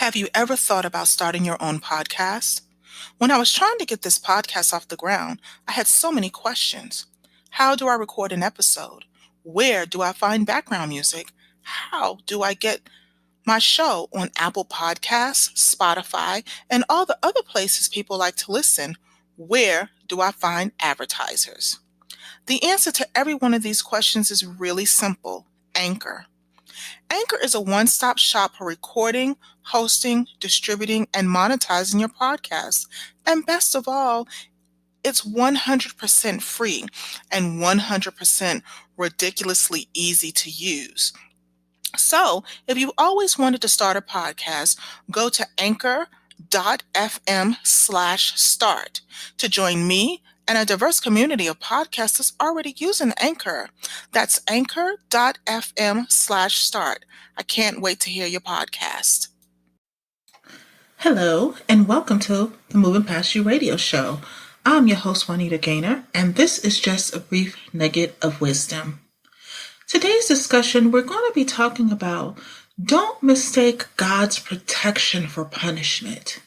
Have you ever thought about starting your own podcast? When I was trying to get this podcast off the ground, I had so many questions. How do I record an episode? Where do I find background music? How do I get my show on Apple Podcasts, Spotify, and all the other places people like to listen? Where do I find advertisers? The answer to every one of these questions is really simple: Anchor. Anchor is a one-stop shop for recording, hosting, distributing, and monetizing your podcast. And best of all, it's 100% free and 100% ridiculously easy to use. So, if you've always wanted to start a podcast, go to anchor.fm/start to join me and a diverse community of podcasters already using Anchor. That's anchor.fm/start. I can't wait to hear your podcast. Hello, and welcome to the Moving Past You radio show. I'm your host, Juanita Gaynor, and this is just a brief nugget of wisdom. Today's discussion, we're going to be talking about don't mistake God's protection for punishment.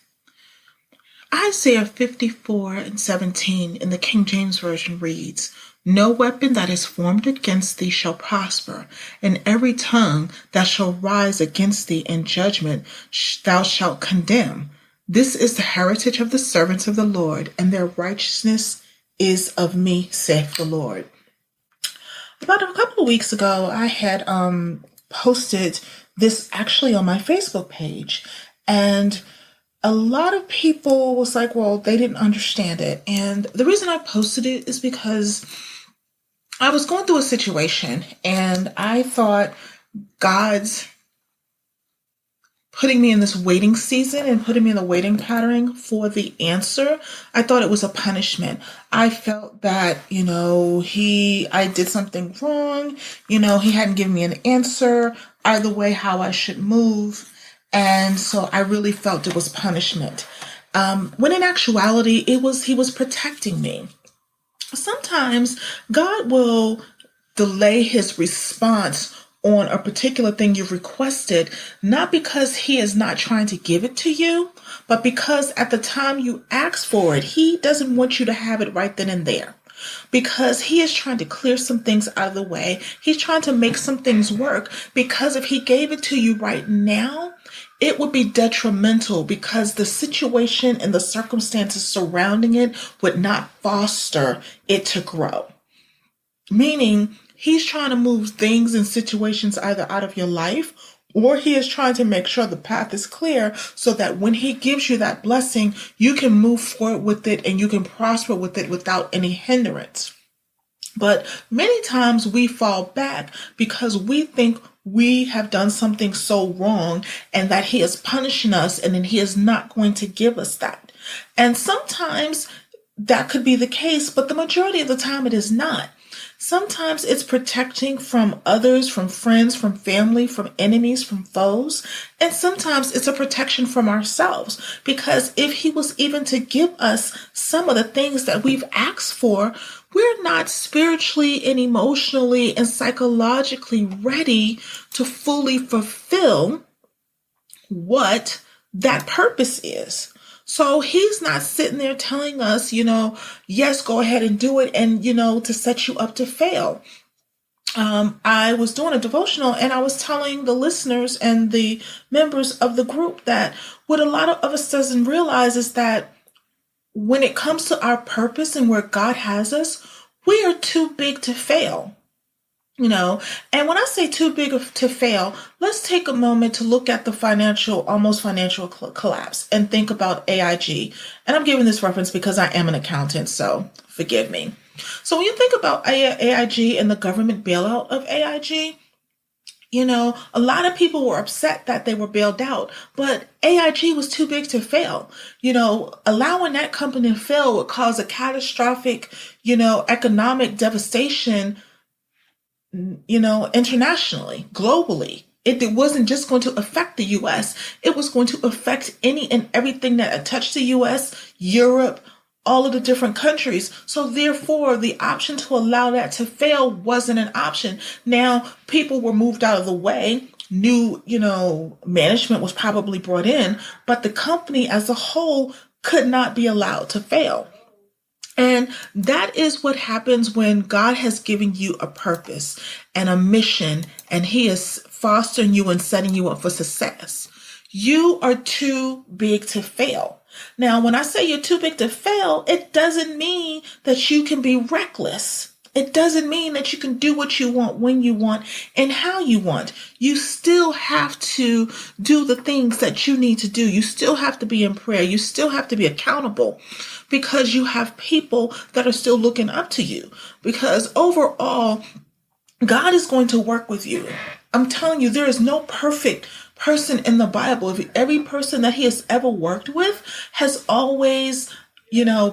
Isaiah 54:17 in the King James Version reads, "No weapon that is formed against thee shall prosper, and every tongue that shall rise against thee in judgment thou shalt condemn. This is the heritage of the servants of the Lord, and their righteousness is of me, saith the Lord." About a couple of weeks ago, I had posted this actually on my Facebook page, and a lot of people was like, well, they didn't understand it. And the reason I posted it is because I was going through a situation, and I thought God's putting me in this waiting season and putting me in the waiting pattern for the answer. I thought it was a punishment. I felt that, I did something wrong. He hadn't given me an answer either way how I should move. And so I really felt it was punishment. When in actuality, he was protecting me. Sometimes God will delay his response on a particular thing you've requested, not because he is not trying to give it to you, but because at the time you ask for it, he doesn't want you to have it right then and there. Because he is trying to clear some things out of the way. He's trying to make some things work, because if he gave it to you right now, it would be detrimental, because the situation and the circumstances surrounding it would not foster it to grow. Meaning, he's trying to move things and situations either out of your life, or he is trying to make sure the path is clear so that when he gives you that blessing, you can move forward with it and you can prosper with it without any hindrance. But many times we fall back because we think we have done something so wrong and that he is punishing us, and then he is not going to give us that. And sometimes that could be the case, but the majority of the time it is not. Sometimes it's protecting from others, from friends, from family, from enemies, from foes. And sometimes it's a protection from ourselves, because if he was even to give us some of the things that we've asked for, we're not spiritually and emotionally and psychologically ready to fully fulfill what that purpose is. So he's not sitting there telling us, yes, go ahead and do it, and, to set you up to fail. I was doing a devotional, and I was telling the listeners and the members of the group that what a lot of us doesn't realize is that when it comes to our purpose and where God has us, we are too big to fail. And when I say too big to fail, let's take a moment to look at the almost financial collapse, and think about AIG. And I'm giving this reference because I am an accountant, so forgive me. So when you think about AIG and the government bailout of AIG, a lot of people were upset that they were bailed out, but AIG was too big to fail. Allowing that company to fail would cause a catastrophic, economic devastation, internationally, globally. It wasn't just going to affect the U.S. It was going to affect any and everything that touched the U.S., Europe, all of the different countries. So therefore, the option to allow that to fail wasn't an option. Now, people were moved out of the way. new, management was probably brought in, but the company as a whole could not be allowed to fail. And that is what happens when God has given you a purpose and a mission, and He is fostering you and setting you up for success. You are too big to fail. Now, when I say you're too big to fail, it doesn't mean that you can be reckless. It doesn't mean that you can do what you want, when you want, and how you want. You still have to do the things that you need to do. You still have to be in prayer. You still have to be accountable, because you have people that are still looking up to you. Because overall, God is going to work with you. I'm telling you, there is no perfect person in the Bible. Every person that He has ever worked with has always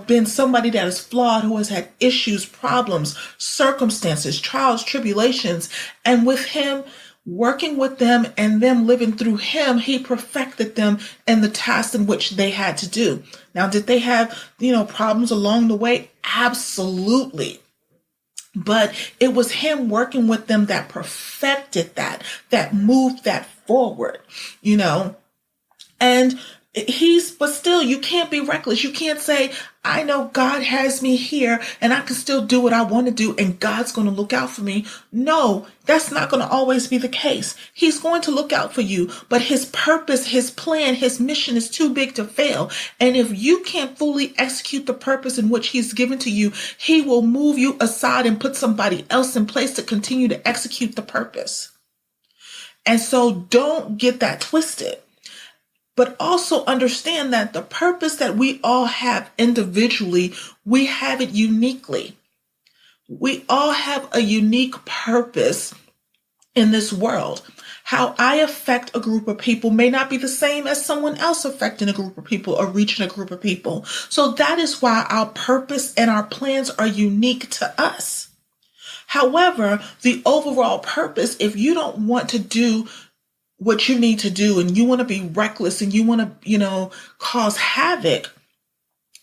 been somebody that is flawed, who has had issues, problems, circumstances, trials, tribulations. And with Him, working with them and them living through Him, He perfected them in the task in which they had to do. Now, did they have, problems along the way? Absolutely. But it was Him working with them that perfected that moved that forward, and but still, you can't be reckless. You can't say, I know God has me here and I can still do what I want to do and God's going to look out for me. No, that's not going to always be the case. He's going to look out for you, but His purpose, His plan, His mission is too big to fail. And if you can't fully execute the purpose in which He's given to you, He will move you aside and put somebody else in place to continue to execute the purpose. And so don't get that twisted. But also understand that the purpose that we all have individually, we have it uniquely. We all have a unique purpose in this world. How I affect a group of people may not be the same as someone else affecting a group of people or reaching a group of people. So that is why our purpose and our plans are unique to us. However, the overall purpose, if you don't want to do what you need to do and you want to be reckless and you want to, cause havoc,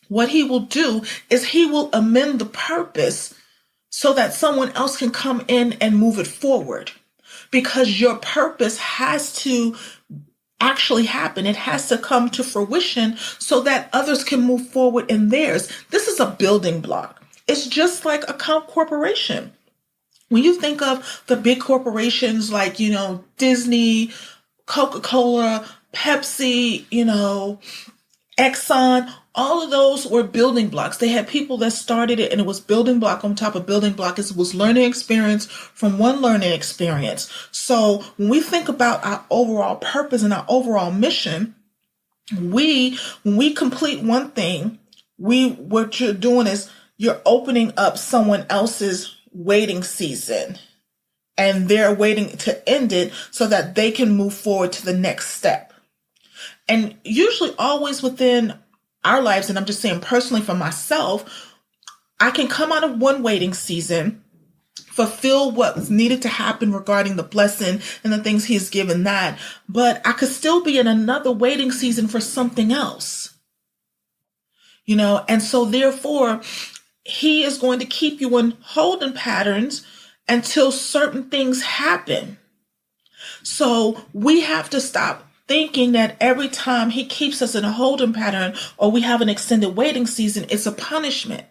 what He will do is He will amend the purpose so that someone else can come in and move it forward. Because your purpose has to actually happen. It has to come to fruition so that others can move forward in theirs. This is a building block. It's just like a corporation. When you think of the big corporations like, Disney, Coca-Cola, Pepsi, Exxon, all of those were building blocks. They had people that started it and it was building block on top of building block. It was learning experience from one learning experience. So when we think about our overall purpose and our overall mission, when we complete one thing, what you're doing is you're opening up someone else's waiting season, and they're waiting to end it so that they can move forward to the next step. And usually always within our lives, and I'm just saying personally for myself, I can come out of one waiting season, fulfill what was needed to happen regarding the blessing and the things He's given that, but I could still be in another waiting season for something else. And so therefore, He is going to keep you in holding patterns until certain things happen. So we have to stop thinking that every time He keeps us in a holding pattern or we have an extended waiting season, it's a punishment.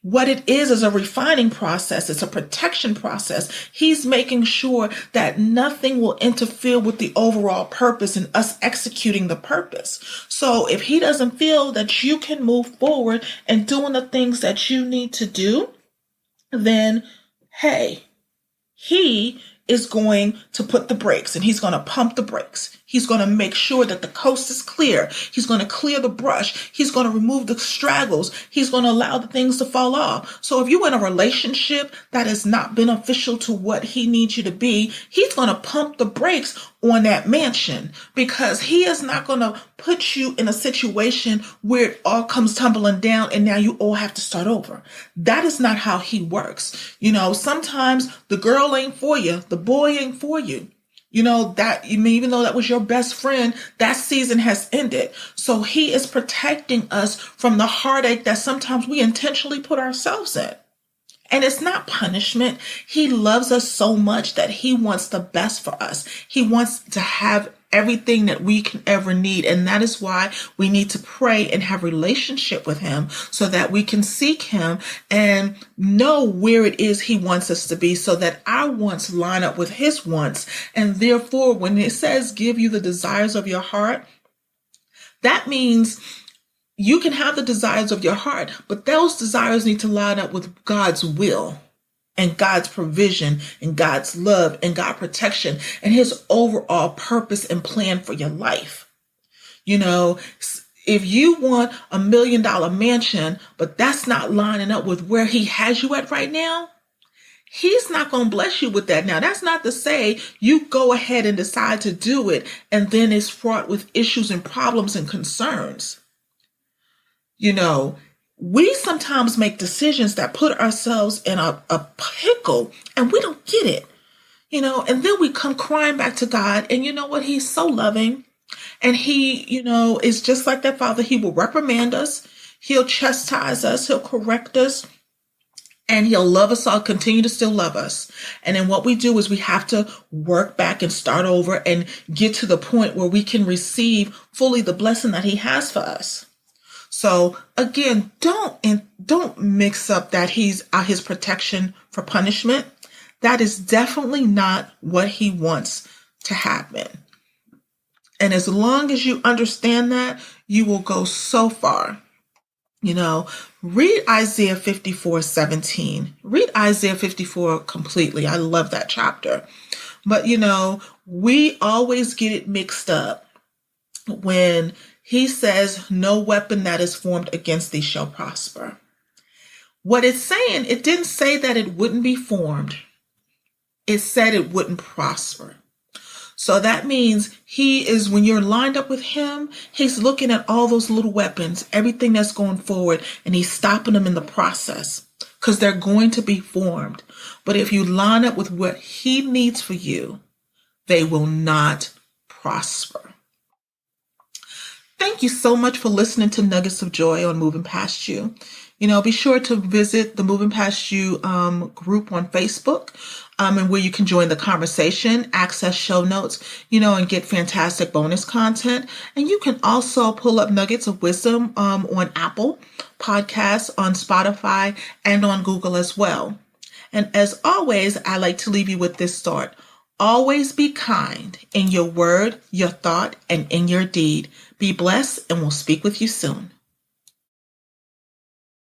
What it is a refining process. It's a protection process. He's making sure that nothing will interfere with the overall purpose and us executing the purpose. So if He doesn't feel that you can move forward and doing the things that you need to do, then, hey, He is going to put the brakes and He's going to pump the brakes. He's going to make sure that the coast is clear. He's going to clear the brush. He's going to remove the straggles. He's going to allow the things to fall off. So if you're in a relationship that is not beneficial to what He needs you to be, He's going to pump the brakes on that mansion, because He is not going to put you in a situation where it all comes tumbling down and now you all have to start over. That is not how He works. Sometimes the girl ain't for you. The boy ain't for you. Even though that was your best friend, that season has ended. So He is protecting us from the heartache that sometimes we intentionally put ourselves in. And it's not punishment. He loves us so much that he wants the best for us. He wants to have everything that we can ever need. And that is why we need to pray and have relationship with him so that we can seek him and know where it is he wants us to be so that our wants line up with his wants. And therefore, when it says give you the desires of your heart, that means you can have the desires of your heart, but those desires need to line up with God's will and God's provision and God's love and God's protection and his overall purpose and plan for your life. You know, if you want $1 million mansion, but that's not lining up with where he has you at right now, he's not going to bless you with that. Now, that's not to say you go ahead and decide to do it and then it's fraught with issues and problems and concerns. You know, we sometimes make decisions that put ourselves in a pickle and we don't get it, you know, and then we come crying back to God. And you know what? He's so loving. And he, you know, is just like that Father. He will reprimand us. He'll chastise us. He'll correct us. And he'll love us all, continue to still love us. And then what we do is we have to work back and start over and get to the point where we can receive fully the blessing that he has for us. So again, don't mix up that he's his protection for punishment. That is definitely not what he wants to happen. And as long as you understand that, you will go so far. You know, read Isaiah 54:17. Read Isaiah 54 completely. I love that chapter. But, you know, we always get it mixed up when he says, no weapon that is formed against thee shall prosper. What it's saying, it didn't say that it wouldn't be formed. It said it wouldn't prosper. So that means he is, when you're lined up with him, he's looking at all those little weapons, everything that's going forward, and he's stopping them in the process because they're going to be formed. But if you line up with what he needs for you, they will not prosper. Thank you so much for listening to Nuggets of Joy on Moving Past You. You know, be sure to visit the Moving Past You group on Facebook, and where you can join the conversation, access show notes, you know, and get fantastic bonus content. And you can also pull up Nuggets of Wisdom on Apple Podcasts, on Spotify, and on Google as well. And as always, I like to leave you with this thought. Always be kind in your word, your thought, and in your deed. Be blessed, and we'll speak with you soon.